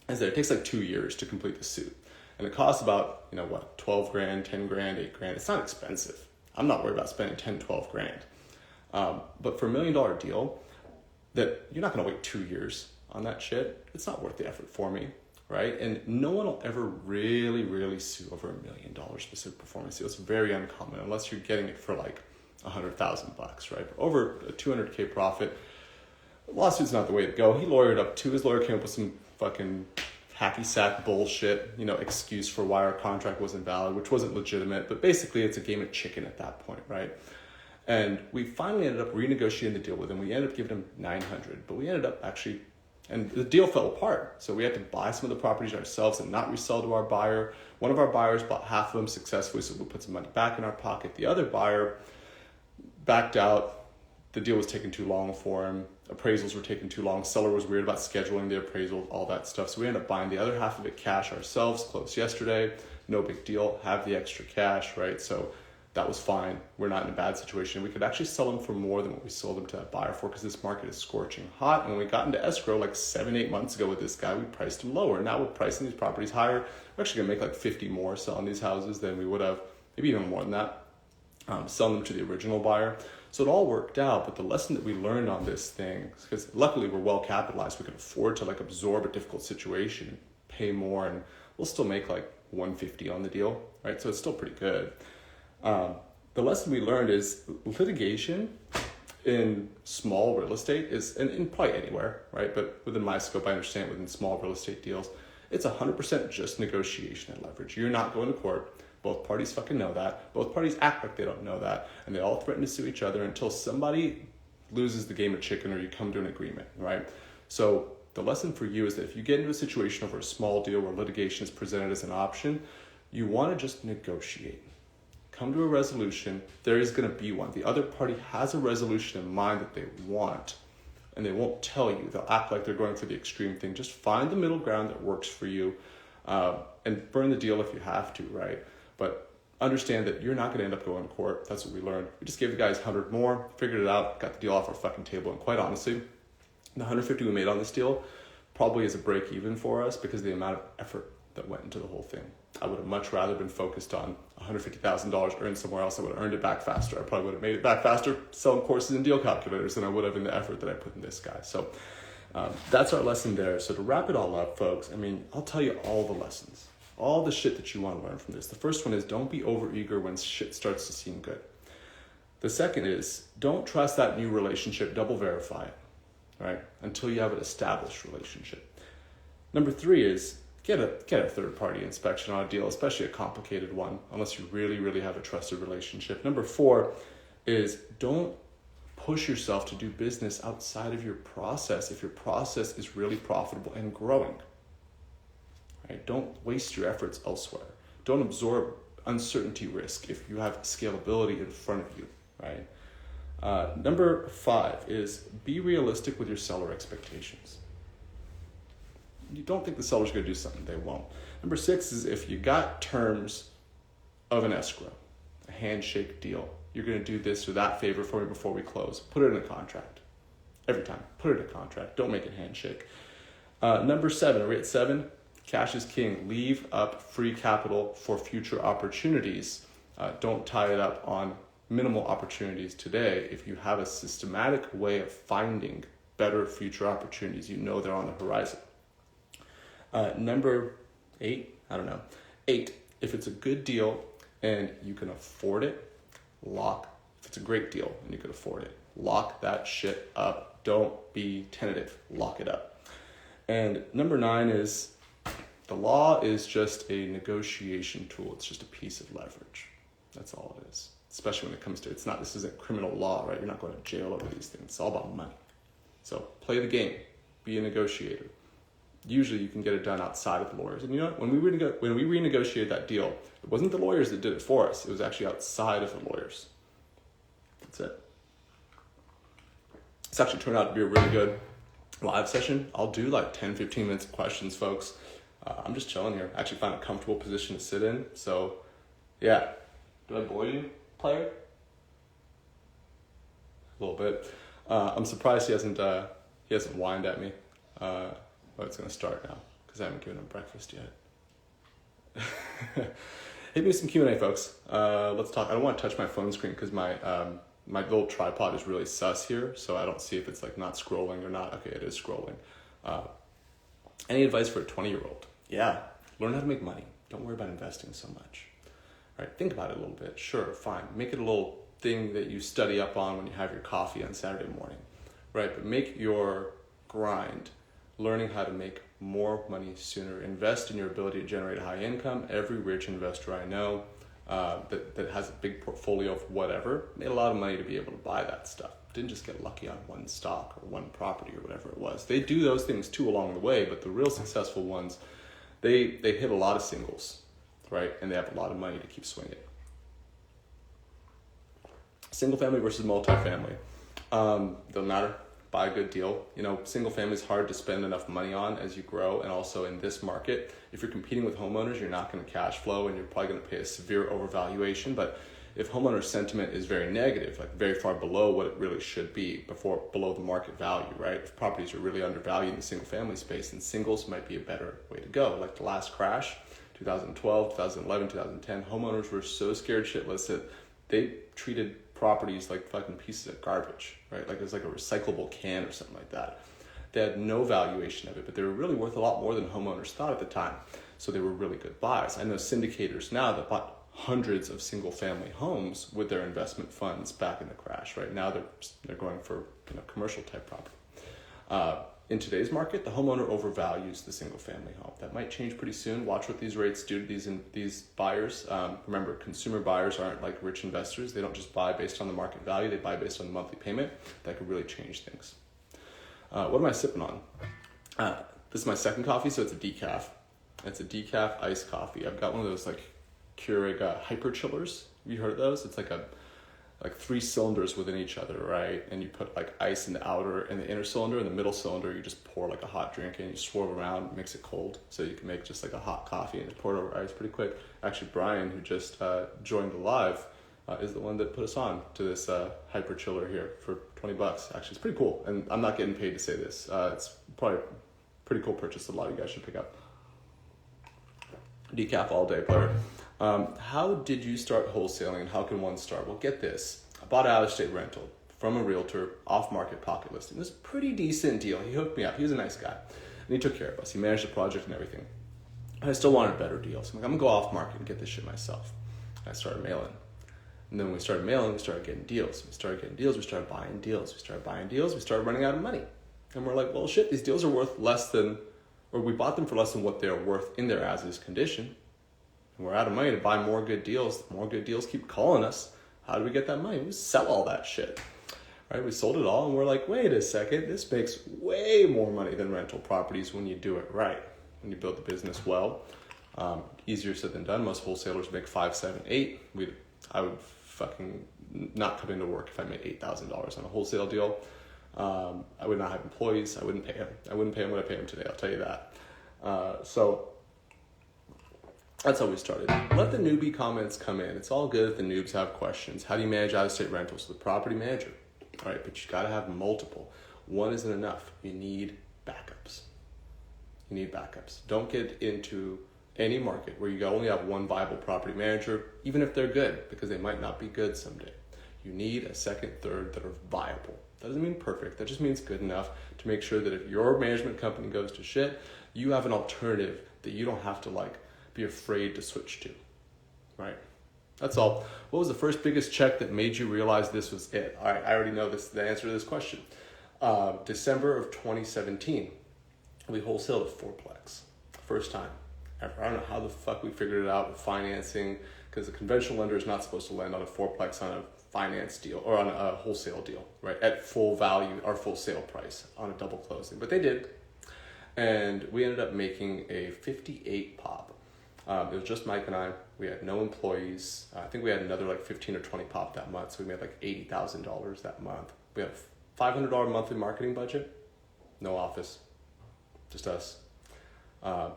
is that it takes like 2 years to complete the suit. And it costs about, $12 grand, 10 grand, 8 grand. It's not expensive. I'm not worried about spending 10, 12 grand. But for $1 million deal, that you're not going to wait 2 years on that shit. It's not worth the effort for me, right? And no one will ever really, really sue over $1 million specific performance deal. It's very uncommon unless you're getting it for like $100,000, right? But over a $200K profit, lawsuit's not the way to go. He lawyered up too. His lawyer came up with some fucking hacky sack bullshit, excuse for why our contract wasn't valid, which wasn't legitimate, but basically it's a game of chicken at that point, right? And we finally ended up renegotiating the deal with him. We ended up giving him $900, but we ended up actually, and the deal fell apart. So we had to buy some of the properties ourselves and not resell to our buyer. One of our buyers bought half of them successfully, so we put some money back in our pocket. The other buyer backed out. The deal was taking too long for him. Appraisals were taking too long. Seller was weird about scheduling the appraisal, all that stuff. So we ended up buying the other half of it cash ourselves, closed yesterday. No big deal. Have the extra cash, right? So that was fine. We're not in a bad situation. We could actually sell them for more than what we sold them to that buyer for because this market is scorching hot. And when we got into escrow like 7-8 months ago with this guy, we priced him lower. Now we're pricing these properties higher. We're actually going to make like 50 more selling these houses than we would have, maybe even more than that, selling them to the original buyer. So it all worked out, but the lesson that we learned on this thing, because luckily we're well capitalized, we can afford to like absorb a difficult situation, pay more, and we'll still make like 150 on the deal, right? So it's still pretty good. The lesson we learned is litigation in small real estate is, and in probably anywhere, right? But within my scope, I understand within small real estate deals, it's 100% just negotiation and leverage. You're not going to court. Both parties fucking know that. Both parties act like they don't know that. And they all threaten to sue each other until somebody loses the game of chicken or you come to an agreement, right? So the lesson for you is that if you get into a situation over a small deal where litigation is presented as an option, you want to just negotiate. Come to a resolution. There is going to be one. The other party has a resolution in mind that they want, and they won't tell you. They'll act like they're going for the extreme thing. Just find the middle ground that works for you, and burn the deal if you have to, right? But understand that you're not going to end up going to court. That's what we learned. We just gave the guys 100 more, figured it out, got the deal off our fucking table. And quite honestly, the 150 we made on this deal probably is a break even for us because of the amount of effort that went into the whole thing. I would have much rather been focused on $150,000 earned somewhere else. I would have earned it back faster. I probably would have made it back faster selling courses and deal calculators than I would have in the effort that I put in this guy. So that's our lesson there. So to wrap it all up, folks, I'll tell you all the lessons. All the shit that you want to learn from this. The first one is don't be overeager when shit starts to seem good. The second is don't trust that new relationship, double verify it, right? Until you have an established relationship. Number 3 is get a third-party inspection on a deal, especially a complicated one, unless you really, really have a trusted relationship. Number 4 is don't push yourself to do business outside of your process if your process is really profitable and growing. Right? Don't waste your efforts elsewhere. Don't absorb uncertainty risk if you have scalability in front of you, right? Number 5 is be realistic with your seller expectations. You don't think the seller's going to do something, they won't. Number 6 is if you got terms of an escrow, a handshake deal, you're going to do this or that favor for me before we close. Put it in a contract. Every time, put it in a contract. Don't make it handshake. Number 7, are we at 7? Cash is king. Leave up free capital for future opportunities. Don't tie it up on minimal opportunities today. If you have a systematic way of finding better future opportunities, you know they're on the horizon. Number 8, 8, if it's a good deal and you can afford it, if it's a great deal and you can afford it, lock that shit up. Don't be tentative, lock it up. And number 9 is the law is just a negotiation tool. It's just a piece of leverage. That's all it is. Especially when it comes to, this isn't criminal law, right? You're not going to jail over these things. It's all about money. So play the game, be a negotiator. Usually you can get it done outside of the lawyers. And you know what? When we renegotiated that deal, it wasn't the lawyers that did it for us. It was actually outside of the lawyers. That's it. It's actually turned out to be a really good live session. I'll do like 10, 15 minutes of questions, folks. I'm just chilling here. I actually find a comfortable position to sit in. So, yeah. Do I bore you, player? A little bit. I'm surprised he hasn't whined at me. But it's going to start now because I haven't given him breakfast yet. Hit me with some Q&A, folks. Let's talk. I don't want to touch my phone screen because my little tripod is really sus here, so I don't see if it's like not scrolling or not. Okay, it is scrolling. Any advice for a 20-year-old? Yeah, learn how to make money. Don't worry about investing so much. All right, think about it a little bit. Sure, fine. Make it a little thing that you study up on when you have your coffee on Saturday morning, right? But make your grind learning how to make more money sooner. Invest in your ability to generate a high income. Every rich investor I know that has a big portfolio of whatever made a lot of money to be able to buy that stuff. Didn't just get lucky on one stock or one property or whatever it was. They do those things too along the way, but the real successful ones, they hit a lot of singles, right? And they have a lot of money to keep swinging. Single family versus multifamily. Doesn't matter. Buy a good deal. Single family is hard to spend enough money on as you grow, and also in this market, if you're competing with homeowners, you're not going to cash flow, and you're probably going to pay a severe overvaluation. But if homeowner sentiment is very negative, like very far below what it really should be, below the market value, right? If properties are really undervalued in the single family space, then singles might be a better way to go. Like the last crash, 2012, 2011, 2010, homeowners were so scared shitless that they treated properties like fucking pieces of garbage, right? Like it was like a recyclable can or something like that. They had no valuation of it, but they were really worth a lot more than homeowners thought at the time. So they were really good buys. I know syndicators now that bought hundreds of single family homes with their investment funds back in the crash, right? Now they're going for commercial type property. In today's market, the homeowner overvalues the single family home. That might change pretty soon. Watch what these rates do to these buyers. Remember, consumer buyers aren't like rich investors. They don't just buy based on the market value. They buy based on the monthly payment. That could really change things. What am I sipping on? This is my second coffee, so it's a decaf. It's a decaf iced coffee. I've got one of those like Keurig hyper chillers. Have you heard of those? It's like 3 cylinders within each other, right? And you put like ice in the inner cylinder, and the middle cylinder, you just pour like a hot drink in, you swirl around, mix it cold. So you can make just like a hot coffee and just pour it over ice pretty quick. Actually, Brian, who just joined the live, is the one that put us on to this hyper chiller here for $20. Actually, it's pretty cool. And I'm not getting paid to say this. It's probably a pretty cool purchase that a lot of you guys should pick up. Decaf all day, player. How did you start wholesaling, and how can one start? Well, get this. I bought an out-of-state rental from a realtor, off-market pocket listing. It was a pretty decent deal. He hooked me up. He was a nice guy. And he took care of us. He managed the project and everything. I still wanted a better deal. So I'm going to go off-market and get this shit myself. I started mailing. And then when we started mailing, we started getting deals. We started getting deals. We started buying deals. We started buying deals. We started running out of money. And we're like, well, shit, these deals are worth less than or we bought them for less than what they're worth in their as-is condition, and we're out of money to buy more good deals. More good deals keep calling us. How do we get that money? We sell all that shit. Right? We sold it all, and we're like, wait a second, this makes way more money than rental properties when you do it right, when you build the business well. Easier said than done. Most wholesalers make 5, 7, 8. I would fucking not come into work if I made $8,000 on a wholesale deal. I would not have employees. I wouldn't pay them. I wouldn't pay them what I pay them today. I'll tell you that. So that's how we started. Let the newbie comments come in. It's all good if the noobs have questions. How do you manage out-of-state rentals? The property manager. All right, but you got to have multiple. One isn't enough. You need backups. Don't get into any market where you only have one viable property manager, even if they're good, because they might not be good someday. You need a second, third that are viable. That doesn't mean perfect. That just means good enough to make sure that if your management company goes to shit, you have an alternative that you don't have to be afraid to switch to, right? That's all. What was the first biggest check that made you realize this was it? All right, I already know the answer to this question. December of 2017, we wholesaled a fourplex. First time ever. I don't know how the fuck we figured it out with financing, because the conventional lender is not supposed to lend on a fourplex on a finance deal or on a wholesale deal, right? At full value or full sale price on a double closing. But they did. And we ended up making a 58 pop. It was just Mike and I. We had no employees. I think we had another 15 or 20 pop that month. So we made $80,000 that month. We had a $500 monthly marketing budget. No office. Just us.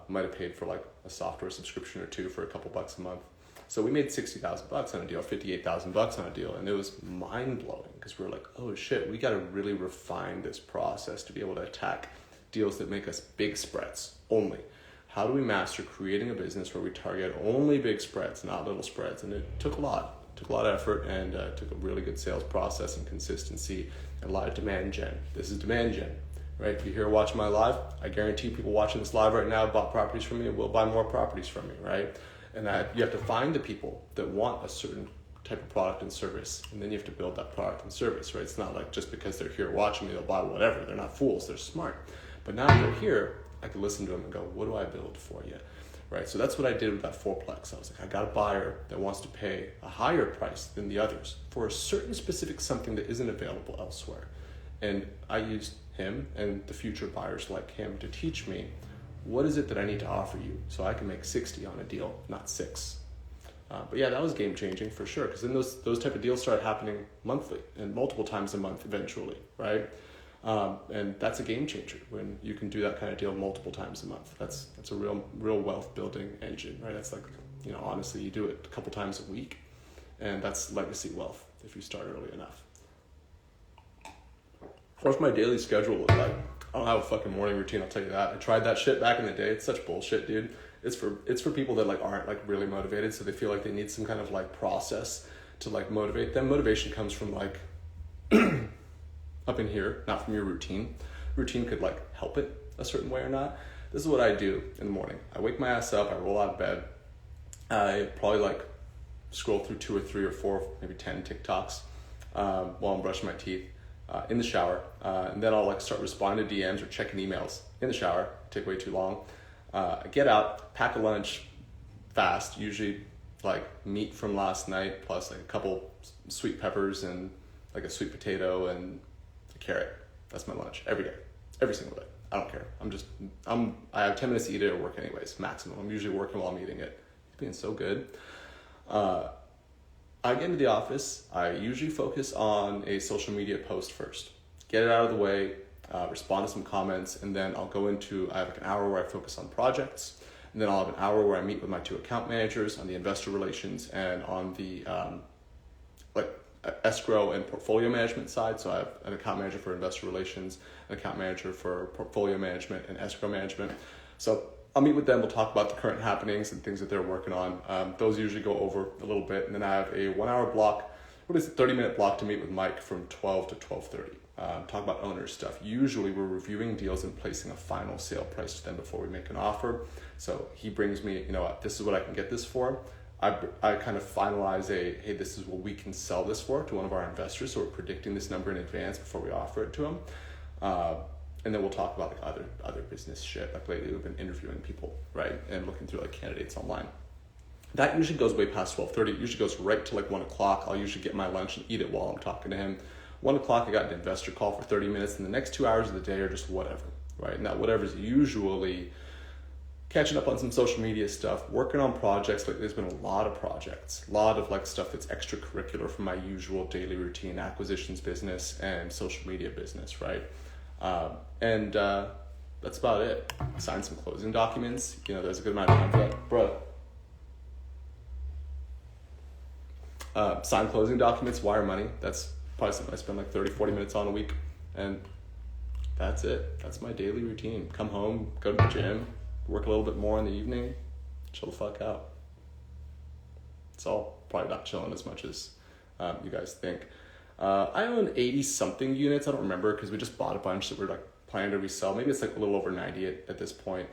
Might have paid for a software subscription or two for a couple bucks a month. So we made $60,000 on a deal, $58,000 on a deal, and it was mind blowing because we were like, oh shit, we got to really refine this process to be able to attack deals that make us big spreads only. How do we master creating a business where we target only big spreads, not little spreads? And it took a lot. It took a lot of effort and took a really good sales process and consistency and a lot of demand gen. This is demand gen. Right? If you're here watching my live, I guarantee people watching this live right now bought properties from me and will buy more properties from me, right? And that you have to find the people that want a certain type of product and service, and then you have to build that product and service, right? It's not just because they're here watching me, they'll buy whatever. They're not fools, they're smart. But now they're here, I can listen to them and go, what do I build for you? Right? So that's what I did with that fourplex. I was like, I got a buyer that wants to pay a higher price than the others for a certain specific something that isn't available elsewhere. And I used him and the future buyers like him to teach me what is it that I need to offer you so I can make 60 on a deal, not 6. But yeah, that was game changing for sure, because then those type of deals started happening monthly and multiple times a month eventually, right? And that's a game changer when you can do that kind of deal multiple times a month. That's a real wealth building engine, right? That's honestly, you do it a couple times a week, and that's legacy wealth if you start early enough. What's my daily schedule look like? I don't have a fucking morning routine, I'll tell you that. I tried that shit back in the day. It's such bullshit, dude. It's for people that aren't really motivated, so they feel like they need some kind of process to motivate them. Motivation comes from up in here, not from your routine. Routine could help it a certain way or not. This is what I do in the morning. I wake my ass up, I roll out of bed. I probably scroll through 2 or 3 or 4, maybe 10 TikToks while I'm brushing my teeth. In the shower, and then I'll start responding to DMs or checking emails in the shower. Take way too long. I get out, pack a lunch fast, usually meat from last night plus a couple sweet peppers and a sweet potato and a carrot. That's my lunch every day, every single day. I don't care. I have 10 minutes to eat it at work anyways, maximum. I'm usually working while I'm eating it. It's being so good. I get into the office, I usually focus on a social media post first. Get it out of the way, respond to some comments, and then I'll go into, I have an hour where I focus on projects, and then I'll have an hour where I meet with my 2 account managers on the investor relations and on the escrow and portfolio management side. So I have an account manager for investor relations, an account manager for portfolio management and escrow management. So I'll meet with them, we'll talk about the current happenings and things that they're working on. Those usually go over a little bit. And then I have a 1 hour block, 30-minute block to meet with Mike from 12 to 12:30. Talk about owner stuff. Usually we're reviewing deals and placing a final sale price to them before we make an offer. So he brings me, this is what I can get this for. I kind of finalize hey, this is what we can sell this for to one of our investors. So we're predicting this number in advance before we offer it to them. And then we'll talk about like other business shit. Like lately we've been interviewing people, right? And looking through like candidates online. That usually goes way past 12:30. It usually goes right to like 1 o'clock. I'll usually get my lunch and eat it while I'm talking to him. 1 o'clock, I got an investor call for 30 minutes, and the next 2 hours of the day are just whatever, right? And that whatever is usually catching up on some social media stuff, working on projects. Like there's been a lot of projects, a lot of like stuff that's extracurricular from my usual daily routine, acquisitions business and social media business, right? And that's about it. Sign some closing documents. You know, there's a good amount of time for that. Bro. Sign closing documents, wire money. That's probably something I spend like 30, 40 minutes on a week. And that's it. That's my daily routine. Come home, go to the gym, work a little bit more in the evening, chill the fuck out. It's all probably not chilling as much as you guys think. I own 80 something units. I don't remember because we just bought a bunch that we're like planning to resell. Maybe it's like a little over 90 at this point.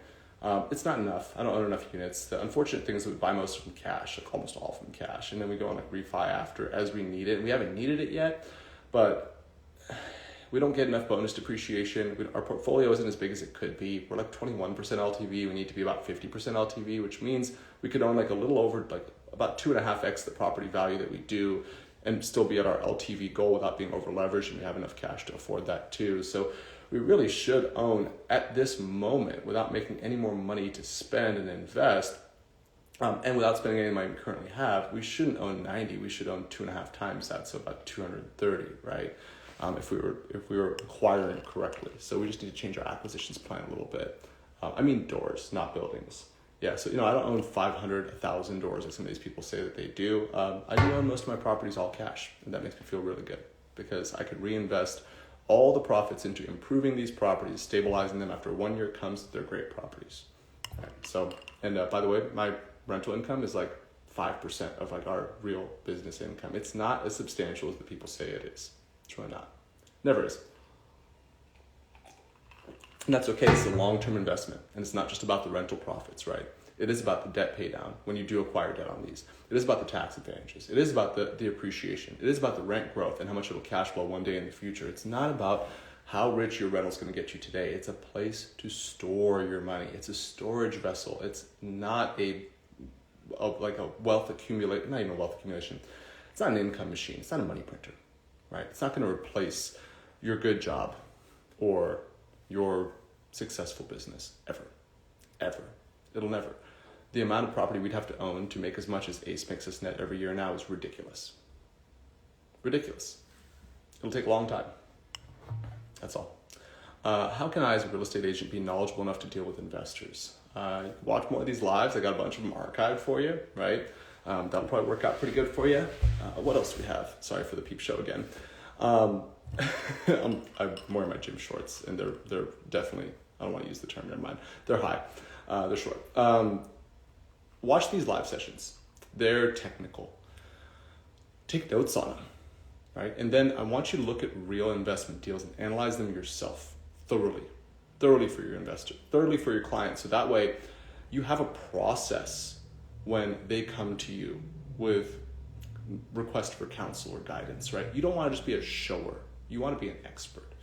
It's not enough. I don't own enough units. The unfortunate thing is that we buy most of them cash, like almost all of them cash, and then we go on like refi after as we need it. And we haven't needed it yet, but we don't get enough bonus depreciation. Our portfolio isn't as big as it could be. We're like 21% LTV. We need to be about 50% LTV, which means we could own like a little over like about 2.5x the property value that we do and still be at our LTV goal without being over leveraged, and we have enough cash to afford that too. So we really should own at this moment without making any more money to spend and invest, and without spending any money we currently have. We shouldn't own 90. We should own 2.5 times that, so about 230, right? If we were acquiring it correctly. So we just need to change our acquisitions plan a little bit. I mean doors, not buildings. Yeah, so I don't own 500, 1,000 doors like some of these people say that they do. I do own most of my properties all cash, and that makes me feel really good because I could reinvest all the profits into improving these properties, stabilizing them. After 1 year comes, they're great properties. Right, so, and by the way, my rental income is like 5% of like our real business income. It's not as substantial as the people say it is. It's really not. Never is. And that's okay. It's a long-term investment, and it's not just about the rental profits, right? It is about the debt pay down when you do acquire debt on these. It is about the tax advantages. It is about the appreciation. It is about the rent growth and how much it'll cash flow one day in the future. It's not about how rich your rental is going to get you today. It's a place to store your money. It's a storage vessel. It's not like a wealth accumulation, not even a wealth accumulation. It's not an income machine. It's not a money printer, right? It's not going to replace your good job or your successful business ever. It'll never. The amount of property we'd have to own to make as much as Ace makes us net every year now is ridiculous. Ridiculous. It'll take a long time. That's all. How can I, as a real estate agent, be knowledgeable enough to deal with investors? Watch more of these lives. I got a bunch of them archived for you, right? That'll probably work out pretty good for you. What else do we have? Sorry for the peep show again. I'm wearing my gym shorts, and they're definitely, I don't want to use the term, never mind. They're high. They're short. Watch these live sessions. They're technical. Take notes on them, right? And then I want you to look at real investment deals and analyze them yourself thoroughly for your investor, thoroughly for your client. So that way you have a process when they come to you with request for counsel or guidance, right? You don't want to just be a shower. You want to be an expert.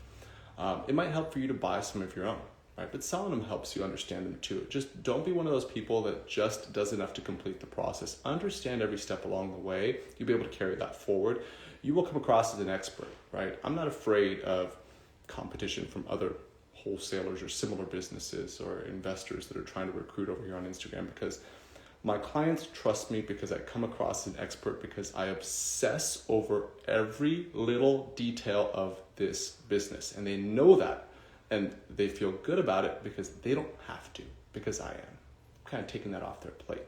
It might help for you to buy some of your own, right? But selling them helps you understand them too. Just don't be one of those people that just does enough to complete the process. Understand every step along the way. You'll be able to carry that forward. You will come across as an expert, right? I'm not afraid of competition from other wholesalers or similar businesses or investors that are trying to recruit over here on Instagram, because my clients trust me because I come across as an expert, because I obsess over every little detail of this business, and they know that, and they feel good about it because they don't have to, because I am. I'm kind of taking that off their plate.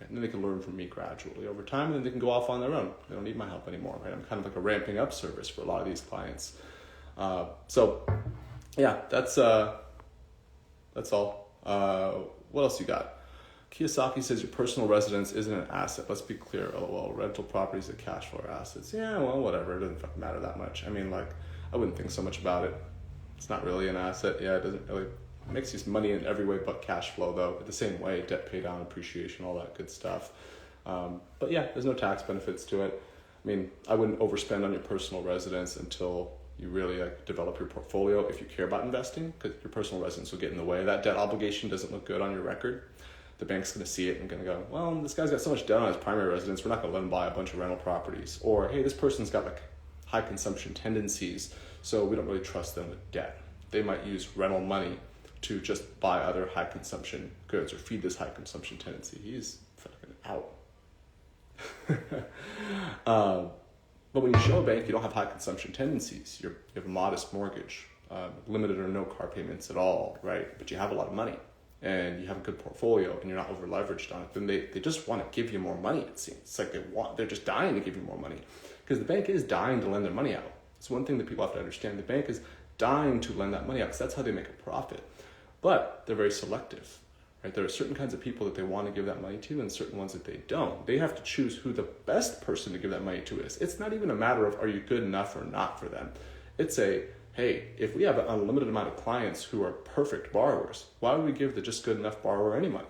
Right? And then they can learn from me gradually over time, and then they can go off on their own. They don't need my help anymore, right? I'm kind of like a ramping up service for a lot of these clients. So yeah, that's all. What else you got? Kiyosaki says your personal residence isn't an asset. Let's be clear. LOL. Rental properties are cash flow assets. Yeah, well, whatever. It doesn't fucking matter that much. I mean, like, I wouldn't think so much about it. It's not really an asset. Yeah, it doesn't really. It makes you money in every way but cash flow, though. But the same way, debt pay down, appreciation, all that good stuff. But yeah, there's no tax benefits to it. I mean, I wouldn't overspend on your personal residence until you really develop your portfolio if you care about investing, because your personal residence will get in the way. That debt obligation doesn't look good on your record. The bank's going to see it and going to go, well, this guy's got so much debt on his primary residence, we're not going to let him buy a bunch of rental properties. Or, hey, this person's got high consumption tendencies, so we don't really trust them with debt. They might use rental money to just buy other high consumption goods or feed this high consumption tendency. He's fucking out. But when you show a bank you don't have high consumption tendencies, you have a modest mortgage, limited or no car payments at all, right? But you have a lot of money and you have a good portfolio and you're not over leveraged on it, then they just want to give you more money, it seems. It's like they're just dying to give you more money, because the bank is dying to lend their money out. It's one thing that people have to understand. The bank is dying to lend that money out because that's how they make a profit. But they're very selective, right? There are certain kinds of people that they want to give that money to and certain ones that they don't. They have to choose who the best person to give that money to is. It's not even a matter of, are you good enough or not for them? It's hey, if we have an unlimited amount of clients who are perfect borrowers, why would we give the just good enough borrower any money?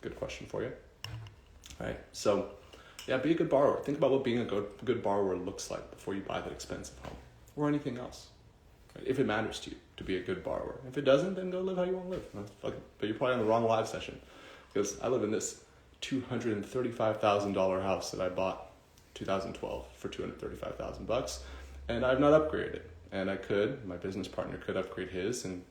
Good question for you. All right, so yeah, be a good borrower. Think about what being a good borrower looks like before you buy that expensive home or anything else. Right? If it matters to you to be a good borrower. If it doesn't, then go live how you want to live. But you're probably on the wrong live session, because I live in this $235,000 house that I bought 2012 for $235,000, and I've not upgraded it. And my business partner could upgrade his, and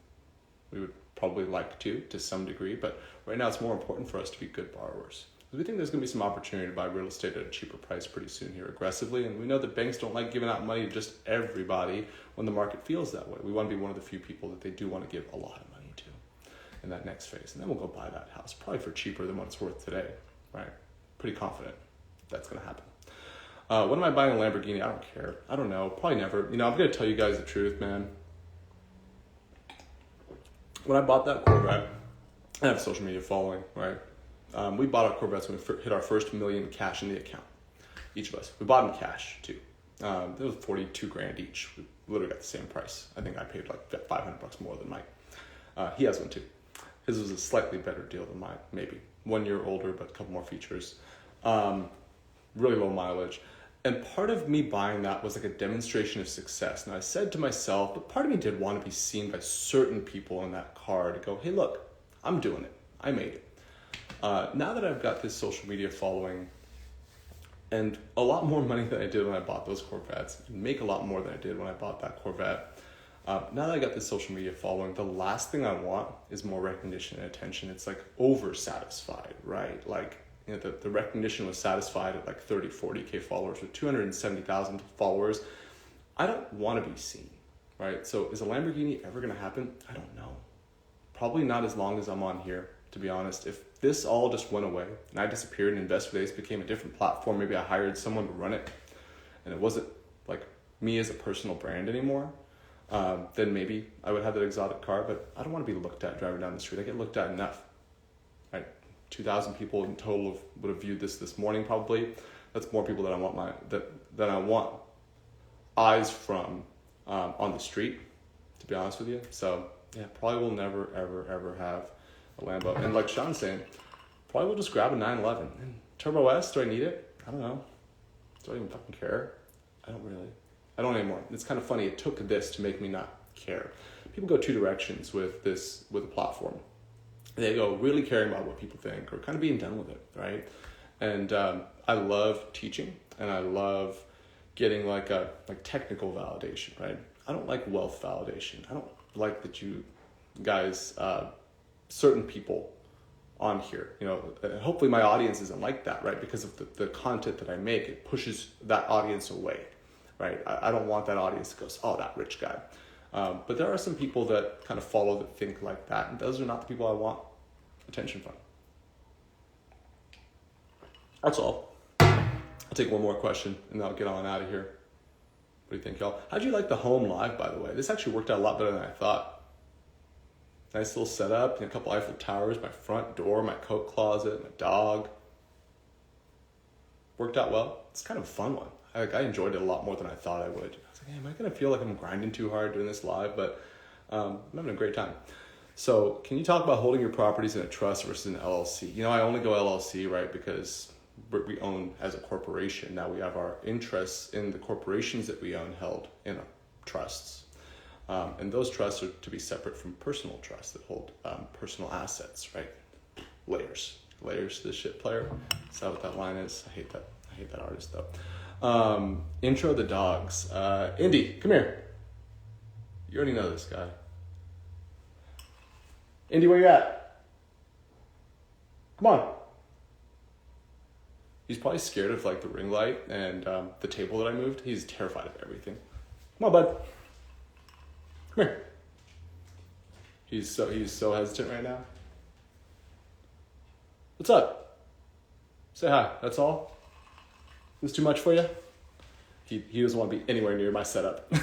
we would probably like to some degree, but right now it's more important for us to be good borrowers. We think there's going to be some opportunity to buy real estate at a cheaper price pretty soon here aggressively, and we know that banks don't like giving out money to just everybody when the market feels that way. We want to be one of the few people that they do want to give a lot of money to in that next phase, and then we'll go buy that house, probably for cheaper than what it's worth today, right? Pretty confident that's going to happen. When am I buying a Lamborghini? I don't care. I don't know. Probably never. I'm going to tell you guys the truth, man. When I bought that Corvette, I have a social media following, right? We bought our Corvettes when we hit our first $1 million cash in the account. Each of us. We bought them cash too. It was $42,000 each. We literally got the same price. I think I paid like $500 more than Mike. He has one too. His was a slightly better deal than mine, maybe 1 year older, but a couple more features. Really low mileage. And part of me buying that was like a demonstration of success. Now I said to myself, but part of me did want to be seen by certain people in that car to go, hey, look, I'm doing it. I made it. Now that I've got this social media following and a lot more money than I did when I bought those Corvettes, and make a lot more than I did when I bought that Corvette, now that I got this social media following, the last thing I want is more recognition and attention. It's like over-satisfied, right? Like, the recognition was satisfied at like 30, 40K followers with 270,000 followers. I don't want to be seen, right? So is a Lamborghini ever going to happen? I don't know. Probably not as long as I'm on here, to be honest. If this all just went away and I disappeared and InvestWithAce became a different platform, maybe I hired someone to run it and it wasn't like me as a personal brand anymore, then maybe I would have that exotic car, but I don't want to be looked at driving down the street. I get looked at enough, right? 2,000 people in total would have viewed this morning probably. That's more people that I want eyes from on the street, to be honest with you. So yeah, probably will never, ever, ever have a Lambo. And like Sean's saying, probably will just grab a 911. And Turbo S, do I need it? I don't know. Do I even fucking care? I don't anymore. It's kind of funny. It took this to make me not care. People go two directions with a platform. They go really caring about what people think or kind of being done with it, right? And I love teaching and I love getting like technical validation, right? I don't like wealth validation. I don't like that you guys, certain people on here, hopefully my audience isn't like that, right? Because of the content that I make, it pushes that audience away, right? I don't want that audience that goes, oh, that rich guy. But there are some people that kind of follow that think like that, and those are not the people I want attention from. That's all. I'll take one more question, and then I'll get on out of here. What do you think, y'all? How'd you like the home live, by the way? This actually worked out a lot better than I thought. Nice little setup, a couple Eiffel Towers, my front door, my coat closet, my dog. Worked out well. It's kind of a fun one. I enjoyed it a lot more than I thought I would. I was like, hey, am I going to feel like I'm grinding too hard doing this live? But I'm having a great time. So can you talk about holding your properties in a trust versus an LLC? I only go LLC, right? Because we own as a corporation. Now we have our interests in the corporations that we own held in trusts. And those trusts are to be separate from personal trusts that hold personal assets, right? Layers, the shit player. Is that what that line is? I hate that artist though. Intro the dogs. Indy, come here. You already know this guy. Indy, where you at? Come on. He's probably scared of like the ring light and the table that I moved. He's terrified of everything. Come on, bud. Come here. He's so hesitant right now. What's up? Say hi. That's all? This too much for you? He doesn't want to be anywhere near my setup.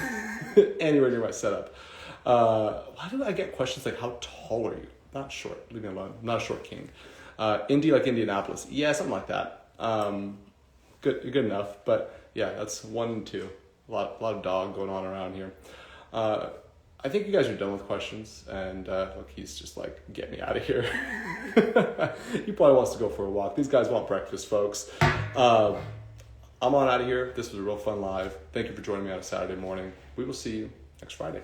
Anywhere near my setup. Why do I get questions like, how tall are you? Not short. Leave me alone. I'm not a short king. Indy like Indianapolis. Yeah, something like that. Good enough. But yeah, that's 1 and 2. A lot of dog going on around here. I think you guys are done with questions, and look, he's just like, get me out of here. He probably wants to go for a walk. These guys want breakfast, folks. I'm on out of here. This was a real fun live. Thank you for joining me on a Saturday morning. We will see you next Friday.